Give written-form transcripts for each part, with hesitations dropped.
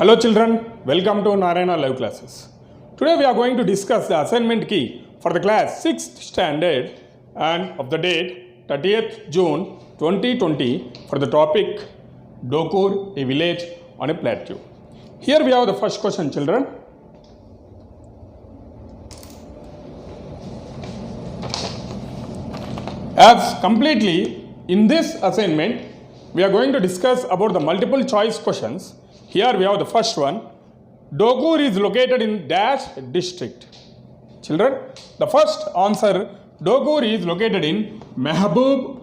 Hello children, welcome to Narayana Live Classes. Today we are going to discuss the assignment key for the class 6th standard and of the date 30th June 2020 for the topic Dokur, a village on a plateau. Here we have the first question, children. As completely in this assignment we are going to discuss about the multiple choice questions. Here we have the first one. Dokur is located in dash district. Children, the first answer, Dokur is located in Mehboob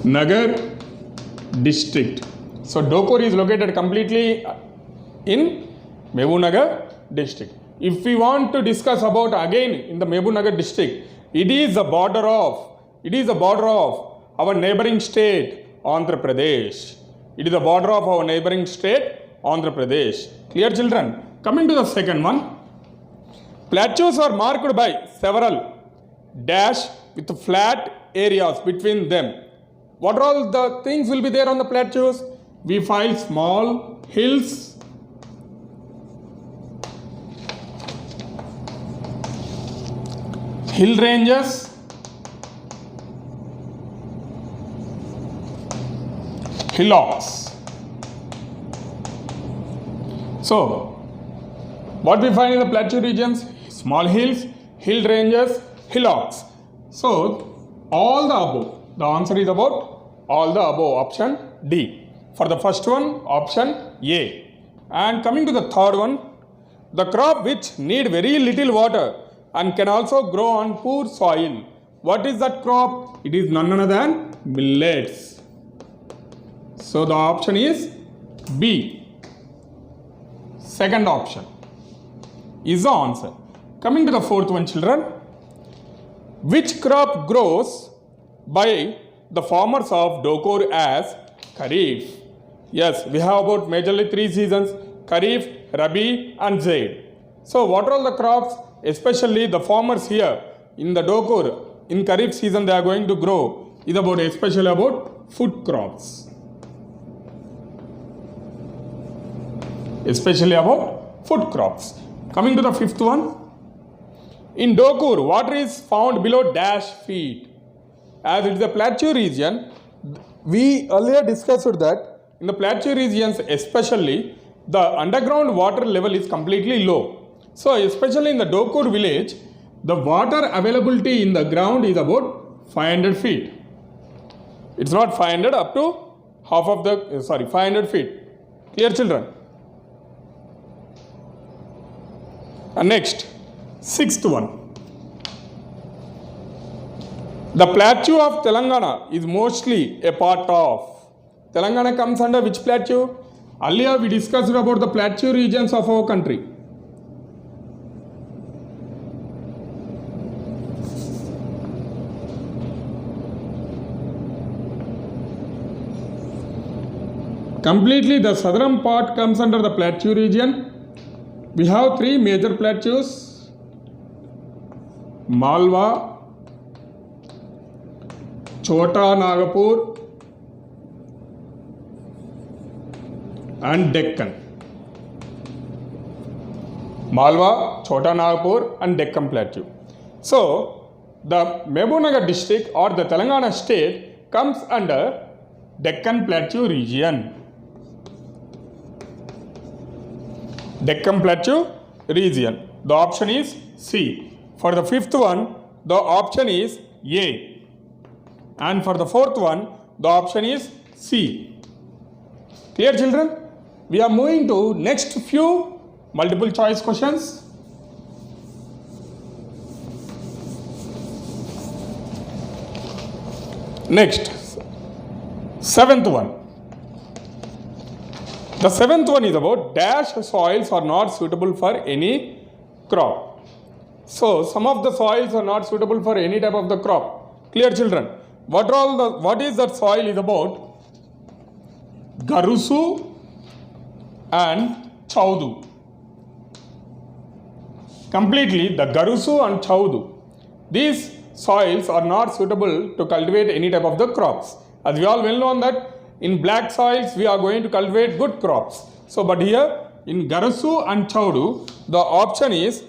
Nagar district. So Dokur is located completely in Mehboob Nagar district. If we want to discuss about again in the Mehboob Nagar district, it is the border of our neighboring state Andhra Pradesh. It is the border of our neighboring state Andhra Pradesh. Clear, children? Coming to the second one. Plateaus are marked by several dash with flat areas between them. What are all the things will be there on the plateaus? We find small hills, hill ranges, hillocks. So, what we find in the plateau regions? Small hills, hill ranges, hillocks. So, all the above. The answer is about all the above, option D. For the first one, option A. And coming to the third one, the crop which need very little water and can also grow on poor soil. What is that crop? It is none other than millets. So the option is B. Second option is the answer. Coming to the fourth one, children. Which crop grows by the farmers of Dokur as Kharif? Yes, we have about majorly three seasons: Kharif, Rabi and Zaid. So what are all the crops? Especially the farmers here in the Dokur in Kharif season they are going to grow is about especially about food crops. Especially about food crops. Coming to the fifth one. In Dokur, water is found below dash feet. As it is a plateau region, we earlier discussed that in the plateau regions especially, the underground water level is completely low. So especially in the Dokur village, the water availability in the ground is about 500 feet. It's not 500 up to 500 feet. Clear, children? And next, sixth one. The plateau of Telangana is mostly a part of. Telangana comes under which plateau? Earlier we discussed about the plateau regions of our country. Completely the southern part comes under the plateau region. We have three major plateaus: Malwa, Chota Nagpur and Deccan. Malwa, Chota Nagpur and Deccan Plateau. So, the Mehboob Nagar district or the Telangana state comes under Deccan Plateau region. Deccan Plateau region. The option is C. For the fifth one, the option is A. And for the fourth one, the option is C. Clear, children? We are moving to next few multiple choice questions. Next, seventh one. The seventh one is about dash soils are not suitable for any crop. So, some of the soils are not suitable for any type of the crop. Clear, children? What is that soil is about? Garusu and Chaudu. Completely the Garusu and Chaudu. These soils are not suitable to cultivate any type of the crops. As we all well know that in black soils we are going to cultivate good crops. So, but here in Garasu and Chaudu, the option is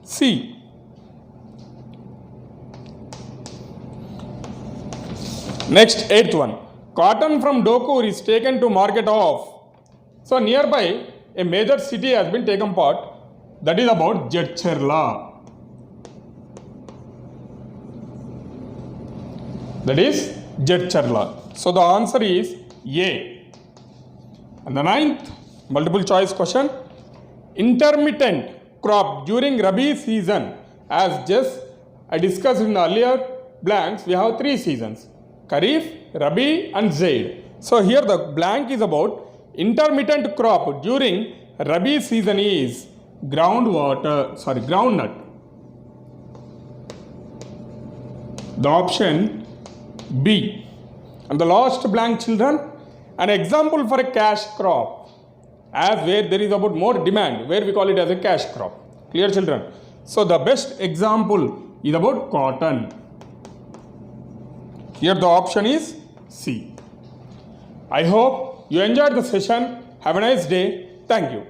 C. Next, eighth one. Cotton from Dokur is taken to market of. So, nearby a major city has been taken part. That is about Jadcherla. That is Jadcherla. So, the answer is A. And the ninth multiple choice question. Intermittent crop during Rabi season. As just I discussed in the earlier blanks, we have 3 seasons. Kharif, Rabi and Zaid. So here the blank is about intermittent crop during Rabi season is groundnut. The option B. And the last blank, children, an example for a cash crop, as where there is about more demand, where we call it as a cash crop. Clear, children? So the best example is about cotton. Here the option is C. I hope you enjoyed the session. Have a nice day. Thank you.